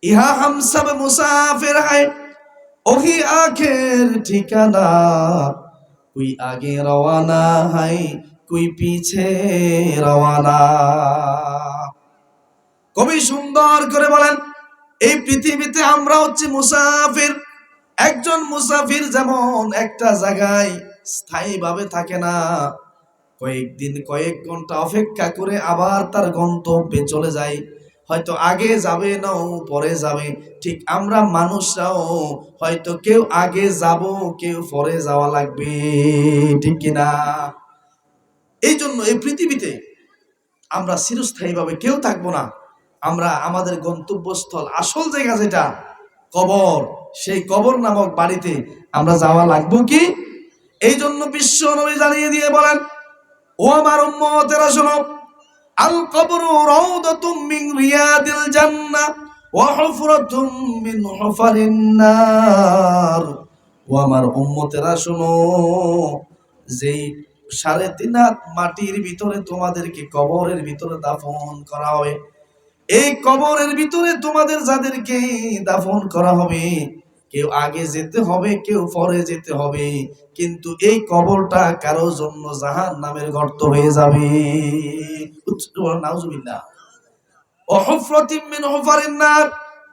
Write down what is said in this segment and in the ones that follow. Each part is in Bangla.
ইহা হাম সব মুসাফির হায়, ওহি আখের ঠিকানা। কুই আগে রওয়ানা হায়, কুই পিছে রওয়ানা। কবি সুন্দর করে বলেন, এই পৃথিবীতে আমরা হচ্ছে মুসাফির। একজন মুসাফির যেমন একটা জায়গায় স্থায়ীভাবে থাকে না, কয়েকদিন কয়েক ঘন্টা অপেক্ষা করে আবার তার গন্তব্যে চলে যায়, হয়তো আগে যাবে না পরে যাবে। ঠিক আমরা মানুষরাও হয়তো কেউ আগে যাব, কেউ পরে যাওয়া লাগবে, ঠিক কিনা? এই জন্য এই পৃথিবীতে আমরা চিরস্থায়ীভাবে কেউ থাকবো না। আমরা আমাদের গন্তব্যস্থল, আসল জায়গা যেটা কবর, সেই কবর নামক বাড়িতে আমরা যাওয়া লাগবো কি? এই জন্য বিশ্ব নবী জানিয়ে দিয়ে বলেন, ও আমার উম্মতেরা শোনো, আল কবরু রাউদাতুম মিন রিয়াদিল জান্নাহ ওয়া হুফরাতুম মিন হুফারিন নার। ও আমার উম্মতেরা শোনো, যেই 3.5 হাত মাটির ভিতরে তোমাদেরকে কবরের ভিতরে দাফন করা হবে, এই কবরের ভিতরে তোমাদের যাদেরকে দাফন করা হবে, কেউ আগে যেতে হবে, কেউ পরে যেতে হবে, কিন্তু এই কবরটা কারো জন্য জাহান্নামের গর্ত হয়ে যাবে। নাউজুবিল্লাহ। ও হুফরাতিম মিন হুফারিন নার,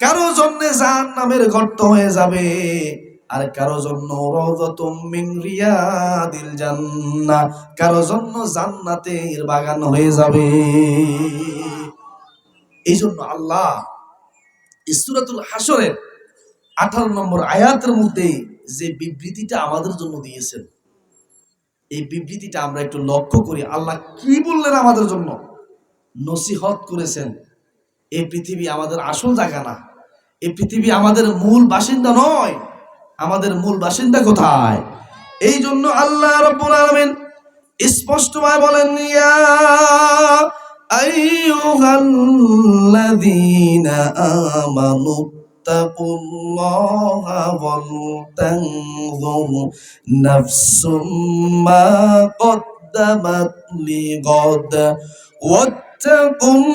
কারো জন্য জাহান্নামের গর্ত হয়ে যাবে, আর কারো জন্য রাউযাতুম মিন রিয়াদিল জান্নাহ, কারো জন্য জান্নাতের বাগান হয়ে যাবে। এই জন্য আল্লাহ সূরাতুল হাশরের 18 নম্বর আয়াতের মধ্যে যে বিবৃতিটা আমাদের জন্য দিয়েছেন, এই বিবৃতিটা আমরা একটু লক্ষ্য করি। আল্লাহ কি বললেন আমাদের জন্য? নসিহত করেছেন, এই পৃথিবী আমাদের আসল জায়গা না, এই পৃথিবী আমাদের মূল বাসিন্দা নয়। আমাদের মূল বাসিন্দা কোথায়? এই জন্য আল্লাহ রাব্বুল আলামিন স্পষ্টভাবে বলেন, ইয়া আইয়ুহাল্লাযীনা আমানু তাকুল্লাহা ওয়াল তানজুর নাফসুম মা কদ্দামাত লিগাদ ওয়াত্তাকুল্লাহা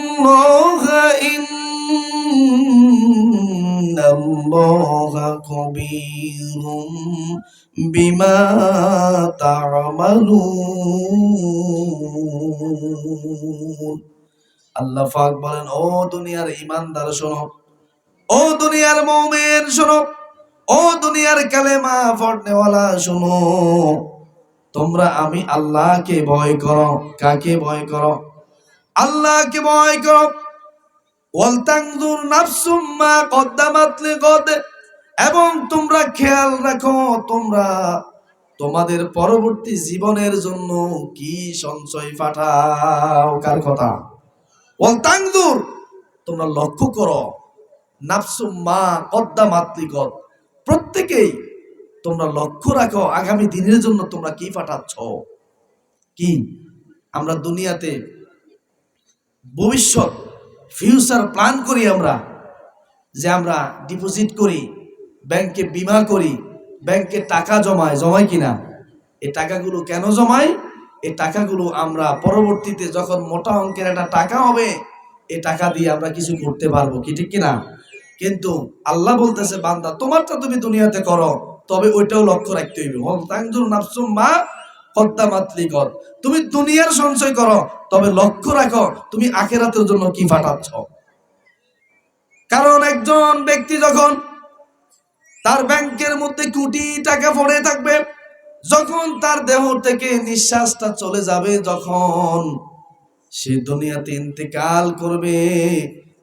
ইন্নাল্লাহা খাবীরুম বিমা তা'মালুন। আল্লাহ পাক বলেন, ও দুনিয়ার ঈমানদার শোনো, ও দুনিয়ার মুমিন শোনো, ও দুনিয়ার কালেমা পড়নেওয়ালা শোনো, তোমরা আমি আল্লাহকে ভয় করো। কাকে ভয় করো? আল্লাহকে ভয় করো। ওয়াল তানজুর নাফসুম মা কদ্দামাত লিগাদ, এবং তোমরা খেয়াল রাখো, তোমরা তোমাদের পরবর্তী জীবনের জন্য কি সঞ্চয় পাঠাও। কার কথা? ওয়াল তানজুর, তোমরা লক্ষ্য করো, নাফসুম মা কদ্দামাত লিগাদ, প্রত্যেকেই তোমরা লক্ষ্য রাখো আগামী দিনের জন্য তোমরা কি পাঠাচ্ছ। কি আমরা দুনিয়াতে ভবিষ্যৎ ফিউচার প্ল্যান করি, আমরা যে আমরা ডিপোজিট করি, ব্যাংকে বীমা করি, ব্যাংকে টাকা জমাই কিনা? এই টাকাগুলো কেন জমাই? এই টাকাগুলো আমরা পরবর্তীতে যখন মোটা অঙ্কের একটা টাকা হবে, এই টাকা দিয়ে আমরা কিছু করতে পারবো, কি ঠিক কিনা? কিন্তু আল্লাহ বলতেছে, বান্দা তোমারটা তুমি দুনিয়াতে করো, তবে ওইটাও লক্ষ্য রাখতে হইবে। ওয়াল তানজুর নাফসুম মা কদ্দামাত লিগাদ, তুমি দুনিয়ার সঞ্চয় করো, তবে লক্ষ্য রাখো তুমি আখিরাতের জন্য কি পাঠাচ্ছ। কারণ একজন ব্যক্তি যখন তার ব্যাংকের মধ্যে কোটি টাকা পড়ে থাকবে, যখন তার দেহ থেকে নিঃশ্বাসটা চলে যাবে, যখন সে দুনিয়াতে ইন্তেকাল করবে,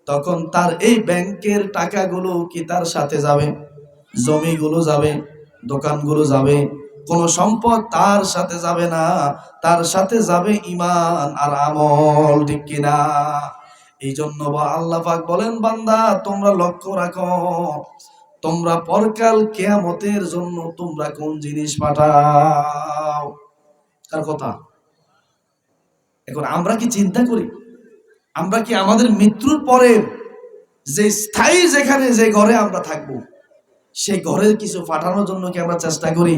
তখন তার এই ব্যাংকের টাকাগুলো কি তার সাথে যাবে? জমিগুলো যাবে, দোকানগুলো যাবে, কোন সম্পদ তার সাথে যাবে না, তার সাথে যাবে ঈমান আর আমল, ঠিক কিনা? এই জন্য আল্লাহ পাক বলেন, বান্দা তোমরা লক্ষ্য রাখো, তোমরা পরকাল কিয়ামতের জন্য তোমরা কোন জিনিস পাঠাও। তার কথা। এখন আমরা কি চিন্তা করি, আমরা কি আমাদের মৃত্যুর পরে যে স্থায়ী যেখানে যে ঘরে আমরা থাকবো, সেই ঘরের কিছু পাঠানোর জন্য কি আমরা চেষ্টা করি?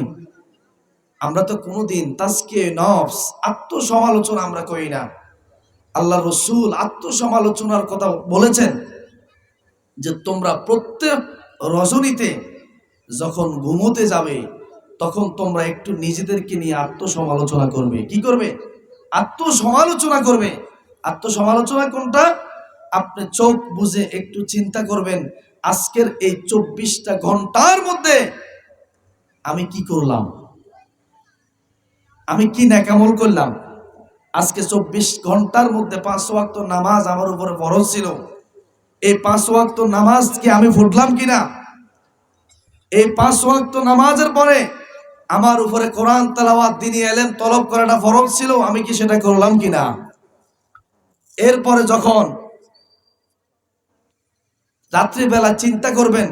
আমরা তো কোনোদিন তাজকিয়ে নফস, আত্মসমালোচনা আমরা করি না। আল্লাহ রসুল আত্মসমালোচনার কথা বলেছেন যে তোমরা প্রত্যেক রজনীতে যখন ঘুমোতে যাবে তখন তোমরা একটু নিজেদেরকে নিয়ে আত্মসমালোচনা করবে। কি করবে? আত্মসমালোচনা করবে। আত্মসমালোচনা কোনটা? আপনি চোখ বুঝে একটু চিন্তা করবেন, আজকের এই 24টা ঘন্টার মধ্যে আমি কি করলাম, আমি কি নেকামল করলাম। আজকে 24 ঘন্টার মধ্যে 5 ওয়াক্ত নামাজ আমার উপরে ফরজ ছিল, এই 5 ওয়াক্ত নামাজ কি আমি পড়লাম কিনা? এই 5 ওয়াক্ত নামাজের পরে আমার উপরে কোরআন তেলাওয়াত, দ্বীনি ইলম তলব করাটা ফরজ ছিল, আমি কি সেটা করলাম কিনা? এরপরে যখন রাত্রিবেলা চিন্তা করবেন,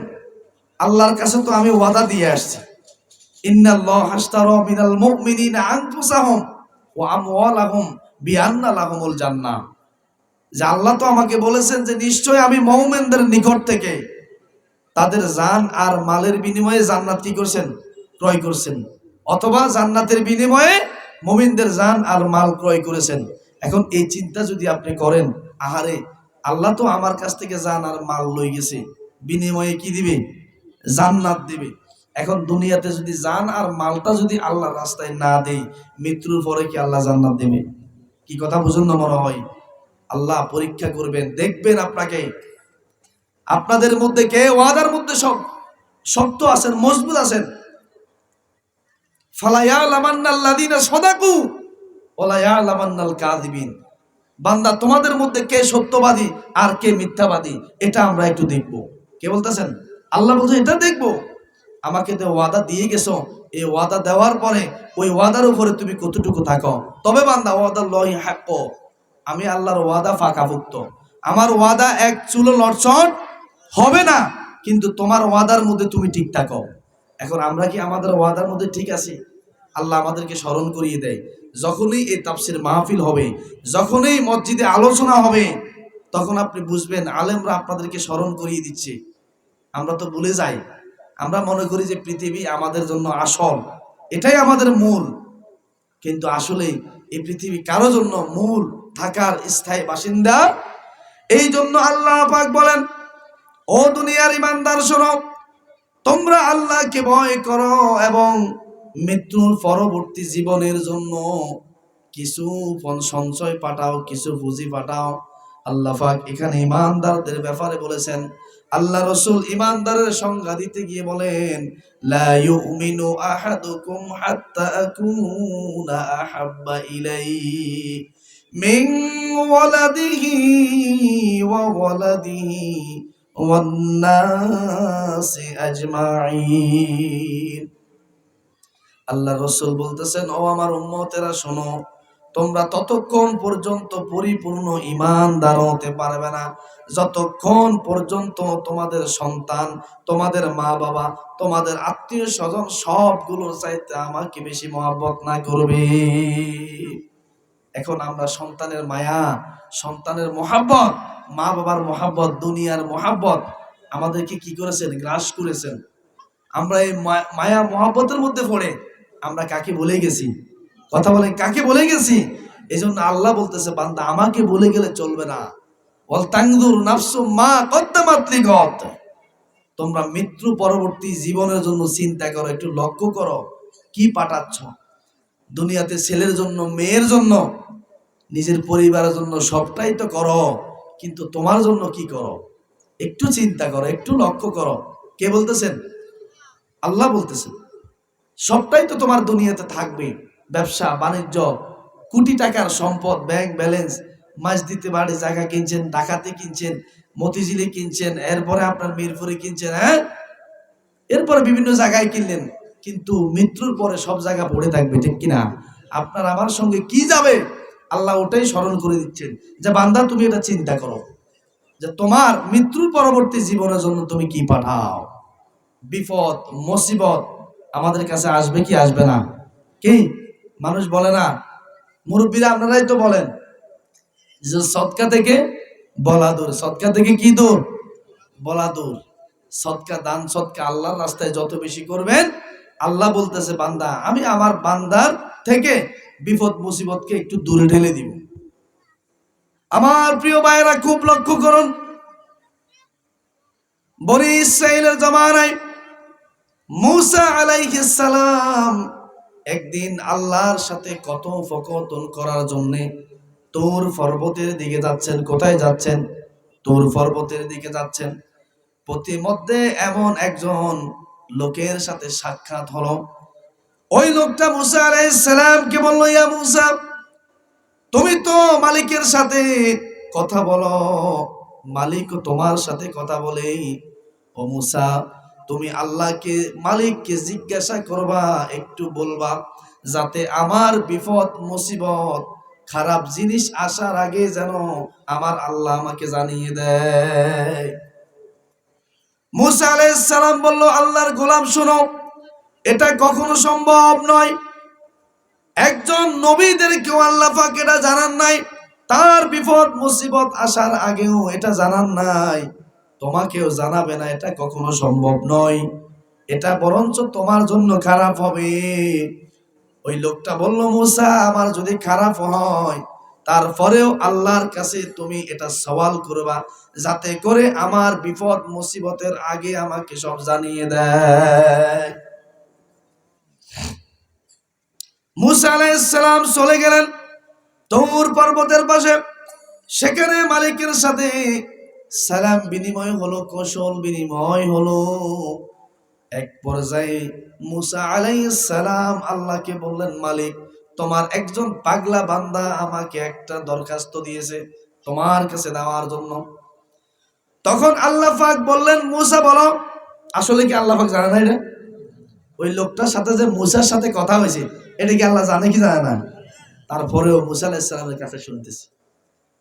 আল্লাহর কাছে তো আমি ওয়াদা দিয়ে আসছি, ইন্নাল্লাহা আশতারা মিনাল মুমিনিনা আনফুসাহুম ওয়া আমওয়ালাহুম বিআন্না লাহুমুল জান্নাহ, যে আল্লাহ তো আমাকে বলেছেন যে নিশ্চয় আমি মুমিনদের নিকট থেকে তাদের জান আর মালের বিনিময়ে জান্নাত কি করছেন? ক্রয় করছেন, অথবা জান্নাতের বিনিময়ে মুমিনদের জান আর মাল ক্রয় করেছেন। এখন এই চিন্তা যদি আপনি করেন, আহারে আল্লাহ তো আমার কাছ থেকে জান আর মাল লই গেছে, বিনিময়ে কি দিবে? জান্নাত দিবে। এখন দুনিয়াতে যদি জান আর মালটা যদি আল্লাহর রাস্তায় না দেই, মৃত্যুর পরে কি আল্লাহ জান্নাত দেবে? কি কথা বুঝুন না মনে হয়? আল্লাহ পরীক্ষা করবেন, দেখবেন আপনাকে, আপনাদের মধ্যে কে ওয়াদার মধ্যে সব শক্ত আছেন, মজবুত আছেন। ফালা ইয়ালামান্নাল্লাযীনা সাদাকু ওয়ালা ইয়ালামান্নাল কাযিবিন। বান্দা তোমাদের মধ্যে কে সত্যবাদী আর কে মিথ্যাবাদী, এটা আমরা একটু দেখব। কে বলতেছেন? আল্লাহ বলছে এটা দেখব। আমাকে তো ওয়াদা দিয়ে গেছো, এই ওয়াদা দেওয়ার পরে ওই ওয়াদার উপরে তুমি কতটুকু থাকো। তবে বান্দা ওয়াদাল্লাহি হাক্ক, আমি আল্লাহর ওয়াদা ফাঁকাভুক্ত, আমার ওয়াদা এক চুলো লটচট হবে না, কিন্তু তোমার ওয়াদার মধ্যে তুমি ঠিক থাকো। এখন আমরা কি আমাদের ওয়াদার মধ্যে ঠিক আছি? আল্লাহ আমাদেরকে স্মরণ করিয়ে দেয়, যখনই এই তাফসির মাহফিল হবে, যখনই মসজিদে আলোচনা হবে, তখন আপনি বুঝবেন আলেমরা আপনাদেরকে স্মরণ করিয়ে দিচ্ছে। আমরা তো ভুলে যাই, আমরা মনে করি যে পৃথিবী আমাদের জন্য আসল, এটাই আমাদের মূল, কিন্তু আসলে এই পৃথিবী কারো জন্য মূল থাকার স্থায়ী বাসিন্দা। এই জন্য আল্লাহ পাক বলেন, ও দুনিয়ার ইমানদার শোনো, তোমরা আল্লাহকে ভয় করো এবং মৃত্যুর পরবর্তী জীবনের জন্য কিছু সঞ্চয় পাঠাও, কিছু পুঁজি পাঠাও। আল্লাহ পাক এখানে ইমানদারদের ব্যাপারে বলেছেন। আল্লাহ রাসূল ইমানদারের সংজ্ঞা দিতে গিয়ে বলেন, লা ইউমিনু আহাদুকুম হাত্তা আকুনা আহাব্বা ইলাইহি মিন ওয়ালাদিহি ওয়া ওয়ালাদিহি ওয়ান নাসি আজমাইন। আল্লাহ রাসূল বলতেছেন, ও আমার উম্মতেরা শোনো, তোমরা ততক্ষণ পর্যন্ত পরিপূর্ণ ঈমানদার হতে পারবে না যতক্ষণ পর্যন্ত তোমাদের সন্তান, তোমাদের মা বাবা, তোমাদের আত্মীয় স্বজন সবগুলোর চাইতে আমাকে বেশি মহব্বত না করবে। এখন আমরা সন্তানের মায়া, সন্তানের মহব্বত, মা বাবার মহব্বত, দুনিয়ার মহব্বত আমাদেরকে কি করেছেন? গ্রাস করেছেন। আমরা এই মায়া মহব্বতের মধ্যে পড়ে আমরা কাকে বলে গেছি? কথা বলেন, কাকে বলে গেছি? এই জন্য আল্লাহ বলতেছে, বান্দা আমাকে বলে গেলে চলবে না। ওয়াল তানজুর নাফসু মা কদ্দামাত লিগাত। তোমরা মৃত্যু পরবর্তী জীবনের জন্য চিন্তা করো, একটু লক্ষ্য করো কি পাঠাচ্ছ। দুনিয়াতে ছেলের জন্য, মেয়ের জন্য, নিজের পরিবারের জন্য সবটাই তো করো, কিন্তু তোমার জন্য কি করো? একটু চিন্তা করো, একটু লক্ষ্য করো। কে বলতেছেন? আল্লাহ বলতেছেন। সবটাই তো তোমার দুনিয়াতে থাকবে, ব্যবসা বাণিজ্য, কোটি টাকার সম্পদ, ব্যাংক ব্যালেন্স, মসজিদে বাড়ি জায়গা কিনছেন, ঢাকাতে কিনছেন, মতিঝিলে কিনছেন, এরপরে আপনার মিরপুরে কিনছেন, হ্যাঁ, এরপরে বিভিন্ন জায়গায় কিনলেন, কিন্তু মৃত্যুর পরে সব জায়গা পড়ে থাকবে, ঠিক কিনা? আপনার আমার সঙ্গে কি যাবে? আল্লাহ ওটাই স্মরণ করে দিচ্ছেন যে বান্দা তুমি এটা চিন্তা করো যে তোমার মৃত্যুর পরবর্তী জীবনের জন্য তুমি কি পাঠাও। বিপদ মুসিবত আমাদের কাছে আসবে কি আসবে না? কি মানুষ বলে না, মুরব্বীরা আপনারাই তো বলেন যে সদকা থেকে বলা দূর, সদকা থেকে কি দূর? বলা দূর। সদকা, দান সদকা আল্লাহর রাস্তায় যত বেশি করবেন, আল্লাহ বলতেছে বান্দা আমি আমার বান্দার থেকে বিপদ মুসিবতকে একটু দূরে ঠেলে দিব। আমার প্রিয় ভাইয়েরা খুব লক্ষ্য করুন, বনি ইসরাইলের জমানায় মূসা আলাইহিস সালাম একদিন আল্লাহর সাথে কথোপকথন করার জন্য তুর পর্বতের দিকে যাচ্ছেন। কোথায় যাচ্ছেন? তুর পর্বতের দিকে যাচ্ছেন। প্রতিমধ্যে এমন একজন লোকের সাথে সাক্ষাৎ হলো। ওই লোকটা মূসা আলাইহিস সালামকে বলল, ইয়া মূসা, তুমি তো মালিকের সাথে কথা বলো, মালিক তোমার সাথে কথা বলে। ও মূসা, তুমি আল্লাহকে মালিককে জিজ্ঞাসা করবা, একটু বলবা, যাতে আমার বিপদ মুসিবত খারাপ জিনিস আসার আগে যেন আমার আল্লাহ আমাকে জানিয়ে দেয়। মূসা আলাইহিস সালাম বলল, আল্লাহর গোলাম শোনো, এটা কখনো সম্ভব নয়। একজন নবীদেরকেও আল্লাহ পাক এটা জানান নাই, তার বিপদ মুসিবত আসার আগেও এটা জানান নাই, তোমাকেও জানাবে না, এটা কখনো সম্ভব নয়। এটা বরঞ্চ তোমার জন্য খারাপ হবে। ওই লোকটা বলল, মূসা, আমার যদি খারাপ হয় তারপরেও আল্লাহর কাছে তুমি এটা সওয়াল করবা, যাতে করে আমার বিপদ মুসিবতের আগে আমাকে সব জানিয়ে দেয়। মূসা আলাইহিস সালাম চলে গেলেন তুর পর্বতের পাশে। সেখানে মালিকের সাথে সালাম বিনিময় হলো, কৌশল বিনিময় হলো। এক পর্যায়ে মূসা আলাইহিস সালাম আল্লাহকে বললেন, মালিক, তোমার একজন পাগলা বান্দা আমাকে একটা দরখাস্ত দিয়েছে তোমার কাছে দেওয়ার জন্য। তখন আল্লাহ পাক বললেন, মূসা বলো। আসলে কি আল্লাহ পাক জানে না এটা? ওই লোকটার সাথে যে মূসার সাথে কথা হয়েছে, এটা কি আল্লাহ জানে কি জানে না? তারপরেও মূসা আলাইহিস সালামের কাছে শুনতেছি,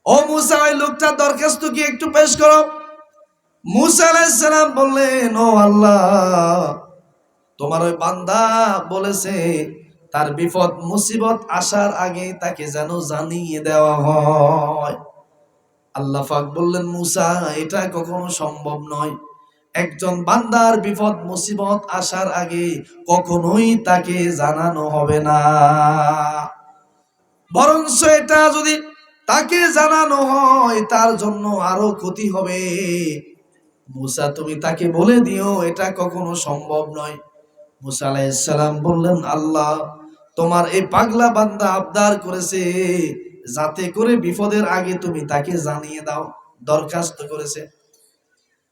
ও মূসা, ওই লোকটার দরখাস্ত কি একটু পেশ করো। মূসা আলাইহিস সালাম বললেন, ও আল্লাহ, তোমার ওই বান্দা বলেছে তার বিপদ মুসিবত আসার আগে তাকে যেন জানিয়ে দেওয়া হয়। আল্লাহ পাক বললেন, মূসা, এটা কখনো সম্ভব নয়। একজন বান্দার বিপদ মুসিবত আসার আগে কখনোই তাকে জানানো হবে না, বরঞ্চ এটা যদি তাকে জানানো হয় তার জন্য আরো ক্ষতি হবে। মূসা, তুমি তাকে বলে দিও এটা কখনো সম্ভব নয়। মূসা আলাইহিস সালাম বললেন, আল্লাহ, তোমার এই পাগলা বান্দা আবদার করেছে যাতে করে বিপদের আগে তুমি তাকে জানিয়ে দাও, দরখাস্ত করেছে।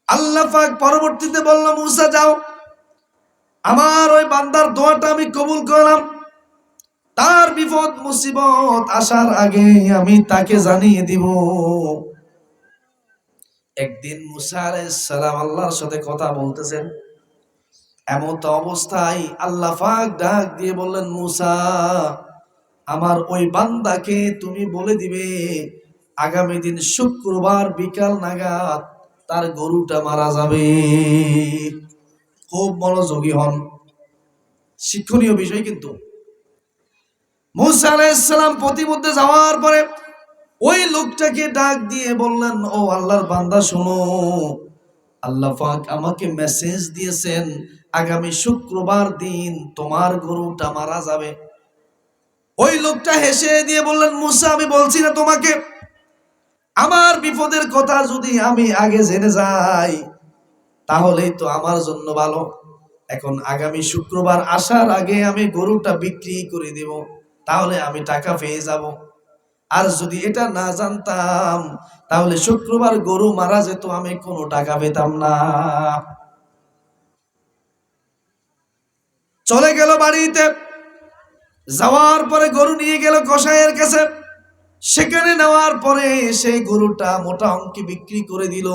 আল্লাহ পাক পরবর্তীতে বলল, মূসা, যাও, আমার ওই বান্দার দোয়াটা আমি কবুল করলাম, তার বিপদ মুসিবত আসার আগে আমি তাকে জানিয়ে দিব। একদিন মূসা আলাইহিস সালাম আল্লাহর সাথে কথা বলতেছেন, এমত অবস্থায় আল্লাহ পাক ডাক দিয়ে বললেন, মূসা, আমার ওই বান্দাকে তুমি বলে দিবে আগামী দিন শুক্রবার বিকাল নাগাদ তার গরুটা মারা যাবে। খুব মনোযোগী হন, শিক্ষণীয় বিষয়। কিন্তু মূসা আলাইহিস সালাম প্রতিমধ্যে যাওয়ার পরে ওই লোকটাকে ডাক দিয়ে বললেন, ও আল্লাহর বান্দা শোনো, আল্লাহ পাক আমাকে মেসেজ দিয়েছেন আগামী শুক্রবার দিন তোমার গরুটা মারা যাবে। ওই লোকটা হেসে দিয়ে বললেন, মূসা, আমি বলছি না তোমাকে, আমার বিপদের কথা যদি আমি আগে জেনে যাই তাহলেই তো আমার জন্য ভালো। এখন আগামী শুক্রবার আসার আগে আমি গরুটা বিক্রি করে দেব, তাহলে আমি টাকা পেয়ে যাব। আর যদি এটা না জানতাম তাহলে শুক্রবার গরু মারা যেত, আমি কোনো টাকা পেতাম না। চলে গেল বাড়িতে। যাওয়ার পরে গরু নিয়ে গেল কসাইয়ের কাছে। সেখানে নেওয়ার পরে সেই গরুটা মোটা অঙ্কে বিক্রি করে দিল।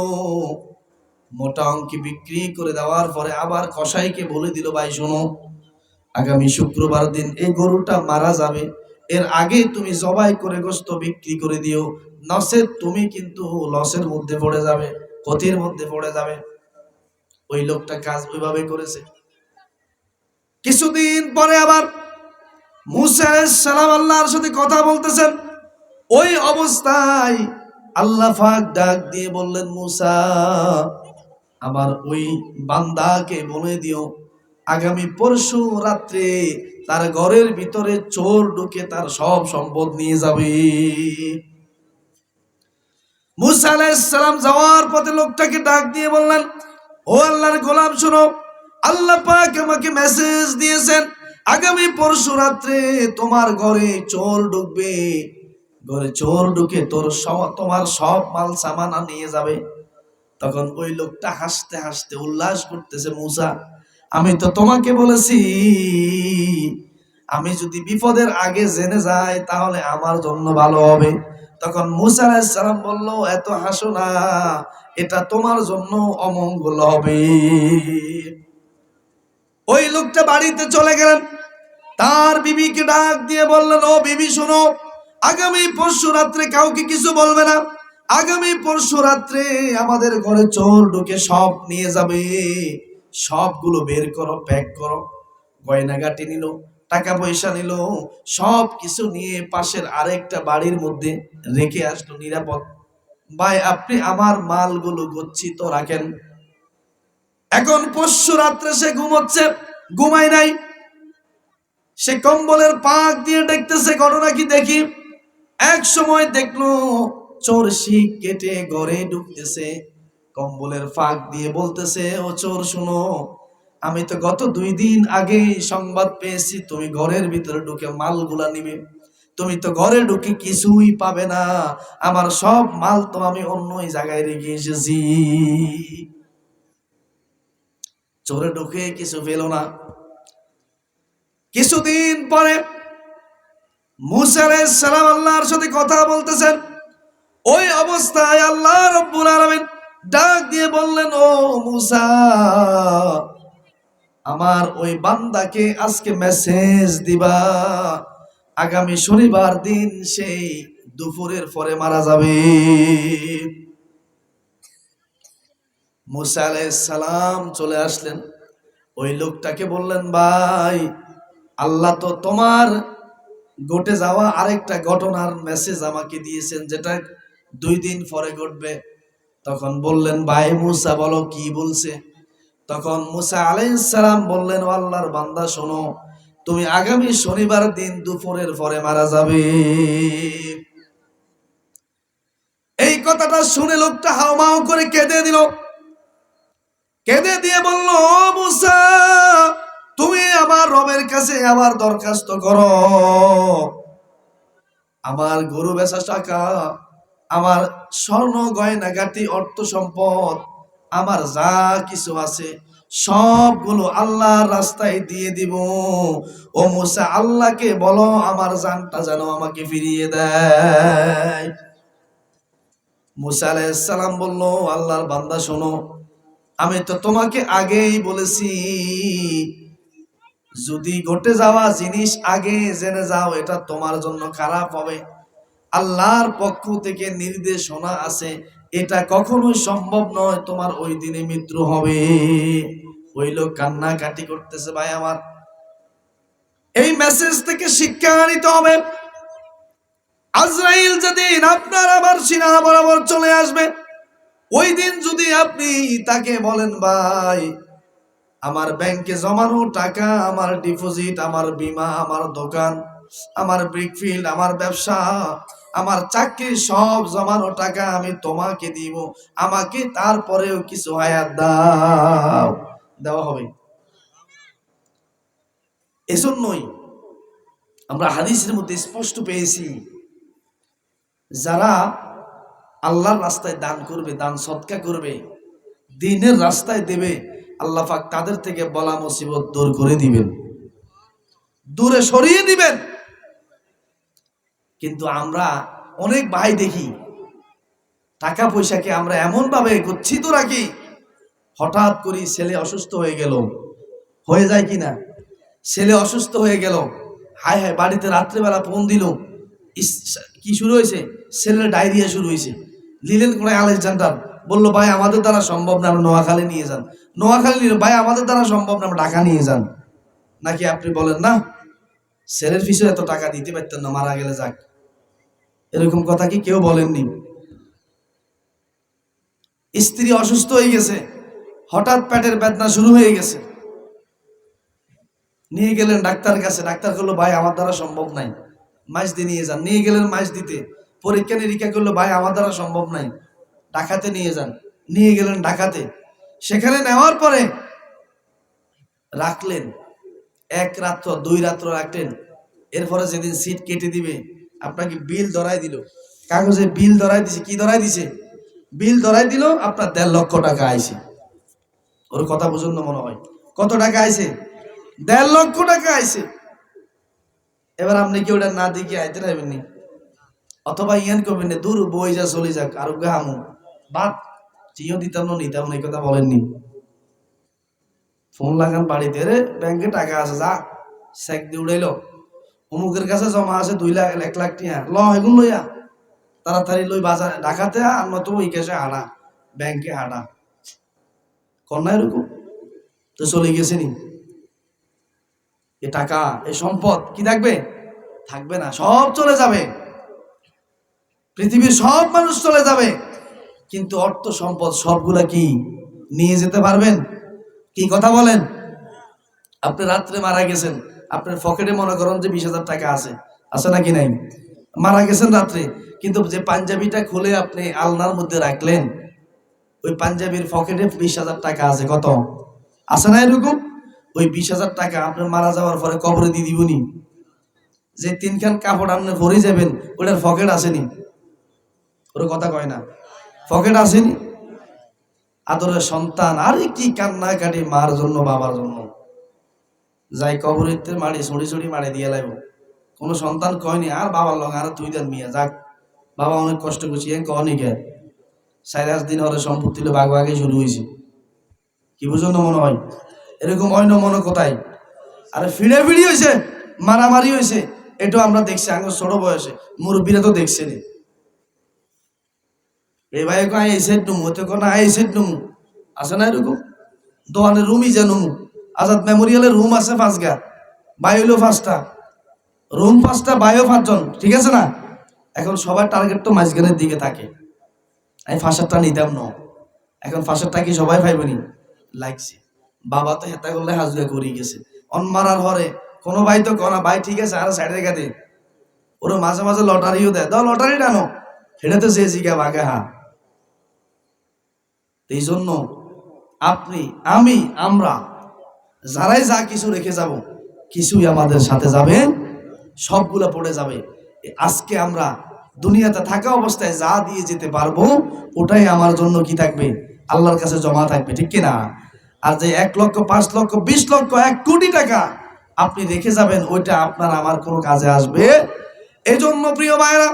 মোটা অঙ্কে বিক্রি করে দেওয়ার পরে আবার কসাইকে বলে দিল, ভাই শোনো, আগামী শুক্রবার দিন এই গরুটা মারা যাবে, এর আগে তুমি জবাই করে গোশত বিক্রি করে দিও, নচেৎ তুমি কিন্তু লসের মধ্যে পড়ে যাবে, ক্ষতির মধ্যে পড়ে যাবে। ওই লোকটা কাজ ওইভাবে করেছে। কিছুদিন পরে আবার মূসা আলাইহিস সালাম আল্লাহর সাথে কথা বলতেছেন। ওই অবস্থায় আল্লাহ পাক ডাক দিয়ে বললেন, মূসা, আমার ওই বান্দাকে বলে দিও আগামী পরশু রাত্রে তার ঘরের ভিতরে চোর ঢুকে তার সব সম্পদ নিয়ে যাবে। মূসা আলাইহিস সালাম যাওয়ার পথে লোকটাকে ডাক দিয়ে বললেন, ও আল্লাহর গোলাম শোনো, আল্লাহ পাক আমাকে মেসেজ দিয়েছেন আগামী পরশু রাত্রে তোমার ঘরে চোর ঢুকবে, ঘরে চোর ঢুকে তোমার সব মাল সামান নিয়ে যাবে। তখন ওই লোকটা হাসতে হাসতে উল্লাস করতেছে, মুসা আমি তো তোমাকে বলেছি আমি যদি বিপদের আগে জেনে যাই তাহলে আমার জন্য ভালো হবে। তখন মুসা আলাইহিস সালাম বলল, এত হাসো না, এটা তোমার জন্য অমঙ্গল হবে। ওই লোকটা বাড়িতে চলে গেলেন, তার বিবিকে ডাক দিয়ে বললেন, ও বিবি শোনো, আগামী পরশু রাত্রে কাউকে কিছু বলবে না, আগামী পরশু রাত্রে আমাদের ঘরে চোর ঢুকে সব নিয়ে যাবে, সবগুলো বের করো, প্যাক করো। গয়নাগাটি নিল, টাকা পয়সা নিল, সব কিছু নিয়ে পাশের আরেকটা বাড়ির মধ্যে রেখে আসলো নিরাপদ। ভাই আপনি আমার মালগুলো গচ্ছিত রাখেন। এখন পরশু রাত্রে সে ঘুমোচ্ছে, ঘুমায় নাই, সে কম্বলের পাক দিয়ে দেখতেছে ঘটনা কি দেখি। এক সময় দেখলো চোর শিক কেটে ঘরে ঢুকতেছে, কম্বলের ফাঁক দিয়ে বলতেছে, ও চোর শোনো, আমি তো গত 2 দিন আগে সংবাদ পেয়েছি তুমি ঘরের ভিতরে ঢুকে মালগুলা নিবে, তুমি তো ঘরে ঢুকে কিছুই পাবে না, আমার সব মাল তো আমি অন্য জায়গায় রেখে এসেছি। চোরে ঢুকে কিছু পেল না। কিছুদিন পরে মুসা আলাইহিস সালাম আল্লাহর সাথে কথা বলতেছেন, ওই অবস্থায় আল্লাহ রাব্বুল আলামিন ডাক দিয়ে বললেন, ও মুসা, আমার ওই বান্দাকে আজকে মেসেজ দিবা আগামী শনিবার দিন সেই দুপুরের পরে মারা যাবে। মুসা আলাইহিস সালাম চলে আসলেন, ওই লোকটাকে বললেন, ভাই আল্লাহ তো তোমার ঘটে যাওয়া আরেকটা ঘটনার মেসেজ আমাকে দিয়েছেন, যেটা 2 দিন পরে ঘটবে। তখন বললেন, ভাই মুসা বলো কি বলছে। তখন মুসা আলাইহিস সালাম বললেন, ও আল্লাহর বান্দা শোনো, তুমি আগামী শনিবার দিন দুপুরের পরে মারা যাবে। এই কথাটা শুনে লোকটা হাউমাউ করে কেঁদে দিল, কেঁদে দিয়ে বলল, ও মুসা, তুমি আমার রবের কাছে আবার দরখাস্ত করো, আমার গরু বেচা টাকা, আমার স্বর্ণ গয়নাগাটি অর্থ সম্পদ, আমার যা কিছু আছে সবগুলো আল্লাহর রাস্তায় দিয়ে দিব। ও মুসা, আল্লাহকে বলো আমার জানটা যেন আমাকে ফিরিয়ে দেয়। মুসা আলাইহিস সালাম বলল, আল্লাহর বান্দা শোনো, আমি তো তোমাকে আগেই বলেছি যদি ঘটে যাওয়া জিনিস আগে জেনে যাও এটা তোমার জন্য খারাপ হবে। আল্লাহর পক্ষ থেকে নির্দেশনা আছে, এটা কখনোই সম্ভব নয় তোমার ওই দিনে মৃত্যু হবে। ওই লোক কান্নাকাটি করতেছে, ভাই আমার এই মেসেজ থেকে শিক্ষা নিতে হবে, আজরাইল যেদিন আপনার আমার সিনা বরাবর চলে আসবে, ওই দিন যদি আপনি তাকে বলেন, ভাই আমার ব্যাংকে জমানো টাকা, আমার ডিপোজিট, আমার বীমা, আমার দোকান, আমার ব্রিকফিল্ড, আমার ব্যবসা, আমার চাকরি, সব জমানো টাকা আমি তোমাকে দিব, আমাকে তারপরেও কিছু হায়াত দাও, দেওয়া হবে। এজন্যই আমরা হাদিসের মধ্যে স্পষ্ট পেয়েছি, যারা আল্লাহর রাস্তায় দান করবে, দান সদকা করবে, দ্বীনের রাস্তায় দেবে, আল্লাহ পাক তাদের থেকে বলা মুসিবত দূর করে দিবেন, দূরে সরিয়ে দিবেন। কিন্তু আমরা অনেক ভাই দেখি টাকা পয়সাকে আমরা এমন ভাবে গচ্ছিত রাখি, হঠাৎ করে ছেলে অসুস্থ হয়ে গেল, হয়ে যায় কিনা, ছেলে অসুস্থ হয়ে গেল, হায় হায়, বাড়িতে রাত্রেবেলা ফোন দিল, কি শুরু হয়েছে, ছেলের ডায়রিয়া শুরু হয়েছে, নিলেন কোন আলেকজান্ডার, বললো ভাই আমাদের দ্বারা সম্ভব না, আমরা নোয়াখালী নিয়ে যান, নোয়াখালী নিল, ভাই আমাদের দ্বারা সম্ভব না, আমরা ঢাকা নিয়ে যান। নাকি আপনি বলেন না ছেলের পিছনে এত টাকা দিতে পারতেন না, মারা গেলে যাক, এরকম কথা কি কেউ বলেননি? স্ত্রী অসুস্থ হয়ে গেছে, হঠাৎ পেটের বেদনা শুরু হয়ে গেছে, নিয়ে গেলেন ডাক্তার কাছে, ডাক্তার করলো ভাই আমার দ্বারা সম্ভব নাই, মাছ দিয়ে নিয়ে যান, নিয়ে গেলেন মাছ দিতে, পরীক্ষা নিরীক্ষা করলো, ভাই আমার দ্বারা সম্ভব নাই, ঢাকাতে নিয়ে যান, নিয়ে গেলেন ঢাকাতে, সেখানে নেওয়ার পরে রাখলেন, 1 রাত্র 2 রাত্র রাখলেন। এরপরে যেদিন সিট কেটে দিবে আপনাকে বিল ধরাই দিল, কাগজে বিল ধরাই দিছে। কি ধরাই দিছে? বিল ধরাই দিল, আপনার 1.5 লক্ষ টাকা আইছে। ওর কথা বুঝুন না মনে হয়। কত টাকা আইছে? 1.5 লক্ষ টাকা আইছে। এবার আপনি কি ওটা না দিকে আইতে পারবেন? অথবা ইয়ান করবেন না, দূর বই যা চলে যাক, আর গামু বাদ চিও দিতাম না নিতাম না, এই কথা বলেননি। ফোন লাগান বাড়িতে, রে ব্যাংকে টাকা আছে, যা চেক দিয়ে উড়াইলো, অমুকের কাছে জমা আছে 2 লাখ 1 লাখ টিয়া, ল এগুলো লইয়া তাড়াতাড়ি লই বাজারে ঢাকাতে, আর নতুন ওই কেসে হাঁটা, ব্যাংকে হাঁটা। কন্যা এরকম তো চলে গেছে নি। এ টাকা, এ সম্পদ কি থাকবে? থাকবে না, সব চলে যাবে। পৃথিবীর সব মানুষ চলে যাবে, কিন্তু অর্থ সম্পদ সবগুলা কি নিয়ে যেতে পারবেন? কি কথা বলেন? আপনি রাত্রে মারা গেছেন, আপনার পকেটে মনে করেন যে 20,000 টাকা আছে, আছে নাকি নাই? মারা গেছেন রাত্রে, কিন্তু যে পাঞ্জাবিটা খুলে আপনি আলনার মধ্যে রাখলেন, ওই পাঞ্জাবির পকেটে 20,000 টাকা আছে। কত আছে না এরকম? ওই 20,000 টাকা আপনার মারা যাওয়ার পরে কবরে দিয়ে দিবনি। যে 3খান কাপড় আপনি ভরে যাবেন, ওটার পকেট আসেনি? ওর কথা কয় না, পকেট আসেনি? আদরের সন্তান আরে কি কান্না কাটি মার জন্য, বাবার জন্য, যাই কবরের মাড়ি ছড়ি ছড়ি মাড়ি দিয়ে লাগবো। কোনো সন্তান কয়নি আর বাবার লগে আর তুই দেন মিয়া যাক, বাবা অনেক কষ্ট করছি, কহনি কে 4-5 দিন হলে সম্পত্তি ভাগ ভাগে শুরু হয়েছে। কি বুঝুন মনে হয়? এরকম অন্য মনে কোথায়? আরে ফিড়ে ফিড়ি হয়েছে, মারামারি হয়েছে, এটাও আমরা দেখছি আগে ছোট বয়সে, মুরব্বীরা তো দেখছে নি। এই ভাই কয় এই সেট নুমু, হতে কোন এই সেট নুমু, আছে না এরকম? দোকানের রুমই যে নুমু, আজাদ মেমোরিয়ালের রুম আছে 5 গা, বাই হইলো 5টা, রুম 5টা, বাইও 5 জন, ঠিক আছে না? এখন সবার টার্গেট তো মাঝখানের দিকে থাকে। আমি 5টা নিতাম না, এখন 5টা কি সবাই পাইবনি? লাগছে। বাবা তো হেতা করলে হাজুয়া করি গেছে, অনমারার হরে কোনো ভাই তো কনা ভাই ঠিক আছে আর সাইডে রেখা দে, ওরা মাঝে মাঝে লটারিও দেয়, দাও লটারি টানো, সেটাতে সে জিগা ভাগে। হ্যাঁ, এই জন্য আপনি, আমি, আমরা যারাই যা কিছু রেখে যাব, কিছুই আমাদের সাথে যাবে, সবগুলা পড়ে যাবে। আজকে আমরা দুনিয়াতে থাকা অবস্থায় যা দিয়ে যেতে পারবো, ওটাই আমার জন্য কি থাকবে? আল্লাহর কাছে জমা থাকবে, ঠিক কিনা? আর যে 1 লক্ষ, 5 লক্ষ, 20 লক্ষ, 1 কোটি টাকা আপনি রেখে যাবেন, ওইটা আপনার আমার কোনো কাজে আসবে? এই জন্য প্রিয় ভাইরা,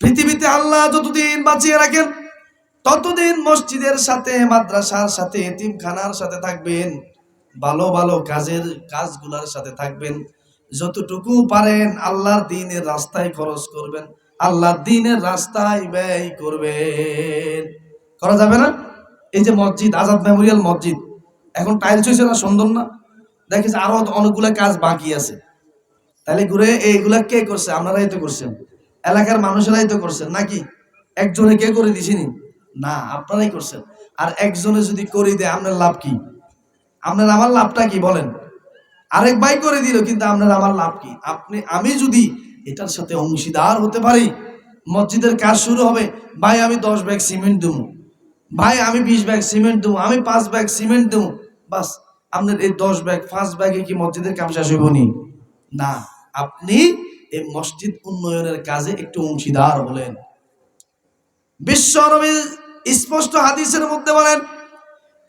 পৃথিবীতে আল্লাহ যতদিন বাঁচিয়ে রাখেন, ততদিন মসজিদের সাথে, মাদ্রাসার সাথে, এতিমখানার সাথে থাকবেন, ভালো ভালো কাজগুলার সাথে থাকবেন। যতটুকু পারেন আল্লাহর দ্বীনের রাস্তায় খরচ করবেন, আল্লাহর দ্বীনের রাস্তায় ব্যয় করবেন। করা যাবে না? এই যে মসজিদ, আজাদ মেমোরিয়াল মসজিদ, এখন টাইলস হয়েছে না, সুন্দর না? দেখেছে আরো অনেকগুলো কাজ বাকি আছে। তাহলে ঘুরে এইগুলা কে করছে? আপনারাই তো করছেন, এলাকার মানুষেরাই তো করছেন, নাকি একজনে কে করে দিছিনি? না, আপনারাই করছেন। আর একজনে যদি করে দেয়, আপনার লাভ কি? আপনার আমার লাভটা কি বলেন? আরেক ভাই করে দিল, কিন্তু আপনার আমার লাভ কি? আমি যদি এটার সাথে অংশীদার হতে পারি, মসজিদের কাজ শুরু হবে, ভাই আমি 10 ব্যাগ সিমেন্ট দেবো, ভাই আমি 20 ব্যাগ সিমেন্ট দেবো, আমি 5 ব্যাগ সিমেন্ট দেবো, বাস আপনার এই 10 ব্যাগ 5 ব্যাগে কি মসজিদের কাজ শেষ হইব নি? না, আপনি এই মসজিদ উন্নয়নের কাজে একটু অংশীদার হলেন। বিশ্বনবী স্পষ্ট হাদিসের মধ্যে বলেন,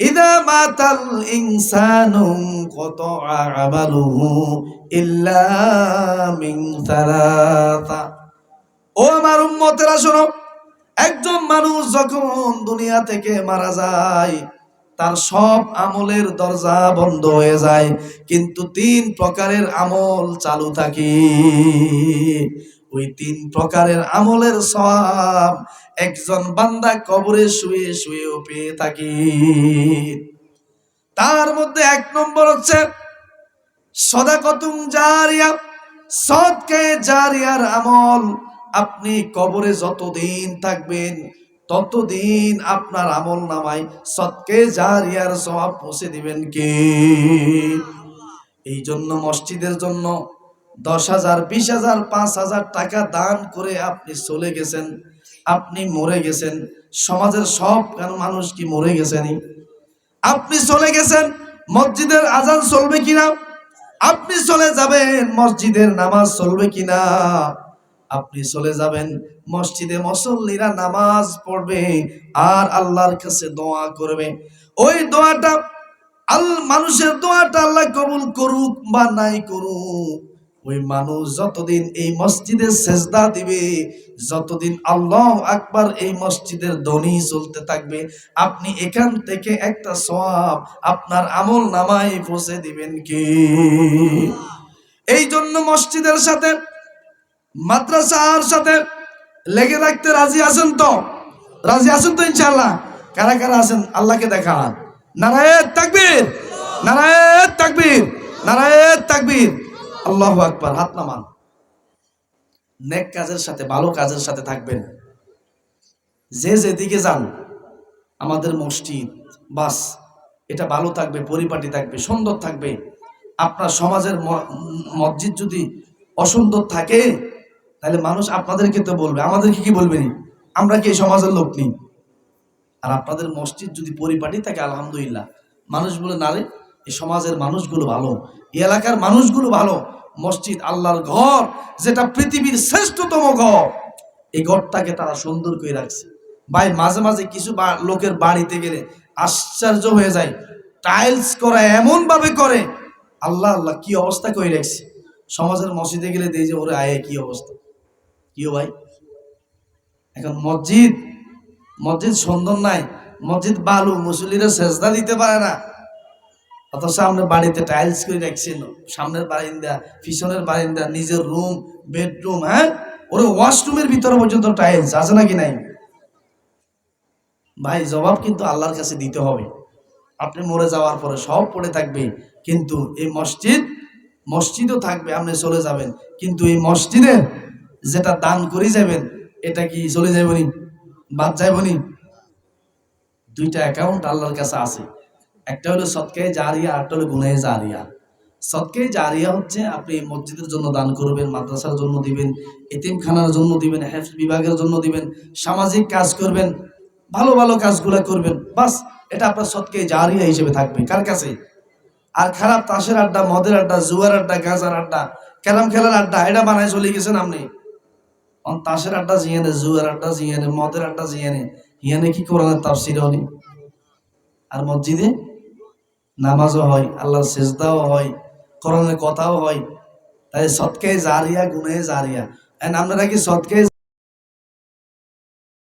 ইদা মাতাল ইনসানু কতা আমালুহু ইল্লা মিন সালাসা। ও আমার উম্মতেরা শোনো, একজন মানুষ যখন দুনিয়া থেকে মারা যায়, তার সব আমলের দরজা বন্ধ হয়ে যায়, কিন্তু 3 প্রকারের আমল চালু থাকে। ওই 3 প্রকারের আমলের সওয়াব একজন বান্দা কবরে শুয়ে শুয়েও পেয়ে থাকে। তার মধ্যে 1 নম্বর হচ্ছে সাদাকাতুন জারিয়া, সদকায়ে জারিয়ার আমল। আপনি কবরে যতদিন থাকবেন, ততদিন আপনার আমল নামায় সদকায়ে জারিয়ার সওয়াব পৌঁছে দিবেন কে? এই জন্য মসজিদের জন্য 10,000, 20,000, 5,000 টাকা দান করে আপনি চলে গেছেন, আপনি মরে গেছেন, সমাজের সব কেন মানুষ কি মরে গেছেনি? আপনি চলে গেছেন, মসজিদের আজান চলবে কিনা? আপনি চলে যাবেন, মসজিদের নামাজ চলবে কিনা? আপনি চলে যাবেন, মসজিদে মুসল্লিরা নামাজ পড়বে আর আল্লাহর কাছে দোয়া করবে। ওই দোয়াটা মানুষের দোয়াটা আল্লাহ কবুল করুক বা নাই করুক, ওই মানুষ যতদিন এই মসজিদে সেজদা দিবে, যতদিন আল্লাহু আকবার এই মসজিদের ধ্বনি চলতে থাকবে, আপনি এখান থেকে একটা সওয়াব আপনার আমল নামায় পৌঁছে দিবেন কি? এই জন্য মসজিদের সাথে, মাদ্রাসার সাথে লেগে রাখতে রাজি আছেন তো? রাজি আছেন তো ইনশাআল্লাহ? কারা কারা আছেন আল্লাহকে দেখান। নারায়ে তাকবীর, নারায়ে তাকবীর, নারায়ে তাকবীর, আল্লাহু আকবার। হাত নামান। নেক কাজের সাথে, ভালো কাজের সাথে থাকবেন। যে যেদিকে যান, আমাদের মসজিদ বাস এটা ভালো থাকবে, পরিপাটি থাকবে, সুন্দর থাকবে। আপনার সমাজের মসজিদ যদি অসুন্দর থাকে, তাহলে মানুষ আপনাদেরকে তো বলবে, আমাদেরকে কি বলবেন? আমরা কি এই সমাজের লোক নেই? আর আপনাদের মসজিদ যদি পরিপাটি থাকে, আলহামদুলিল্লাহ, মানুষ বলে না রে এই সমাজের মানুষগুলো ভালো, এই এলাকার মানুষগুলো ভালো। মসজিদ আল্লাহর ঘর, যেটা পৃথিবীর শ্রেষ্ঠতম ঘর, এই ঘরটাকে তারা সুন্দর করে রাখছে। ভাই মাঝে মাঝে কিছু লোকের বাড়িতে গেলে আশ্চর্য হয়ে যায়, টাইলস করা এমন ভাবে করে, আল্লাহ আল্লাহ কি অবস্থা করে রাখছে। সমাজের মসজিদে গেলে দেই যে ওরে আয়ে কি অবস্থা, কি ভাই। এখন মসজিদ সুন্দর নাই, মসজিদ বালু, মুসল্লিরা সেজদা দিতে পারে না, অথচ আমরা বাড়িতে টাইলস করে রাখছি। সামনের বারান্দা, পিছনের বারান্দা, নিজের রুম, বেডরুম, হ্যাঁ, ওরে ওয়াশরুমের ভিতরে পর্যন্ত টাইলস আছে নাকি নাই? ভাই জবাব কিন্তু আল্লাহর কাছে দিতে হবে। আপনি মরে যাওয়ার পরে সব পড়ে থাকবে, কিন্তু এই মসজিদও থাকবে, আপনি চলে যাবেন, কিন্তু এই মসজিদে যেটা দান করে যাবেন, এটা কি চলে যাবেনি? বাদ যাবেনি? দুইটা অ্যাকাউন্ট আল্লাহর কাছে আছে, একটা হলো সদকায়ে জারিয়া, আরেকটা হলো গুনাহে জারিয়া। সদকায়ে জারিয়া হচ্ছে আপনি মসজিদের জন্য দান করবেন, মাদ্রাসার জন্য দিবেন, এতিমখানার জন্য দিবেন, হেফজ বিভাগের জন্য দিবেন, সামাজিক কাজ করবেন, ভালো ভালো কাজগুলা করবেন, বাস এটা আপনার সদকায়ে জারিয়া হিসেবে থাকবে। কার কাছে? আর খারাপ তাসের আড্ডা, মদের আড্ডা, জুয়ার আড্ডা, গাঁজার আড্ডা, ক্যারাম খেলার আড্ডা, এটা বানায় চলে গেছেন আপনি। তাসের আড্ডা জিয়ানে, জুয়ার আড্ডা জিয়ানে, মদের আড্ডা জিয়ানে, ইয়ানে কি কোরআনের তাফসীর হনি। আর মসজিদে নামাজও হয়, আল্লাহর সেজদাও হয়, কোরআনের কথাও হয়। তাই সদকায়ে জারিয়া, গুনাহে জারিয়া। আপনারা কি সদকায়ে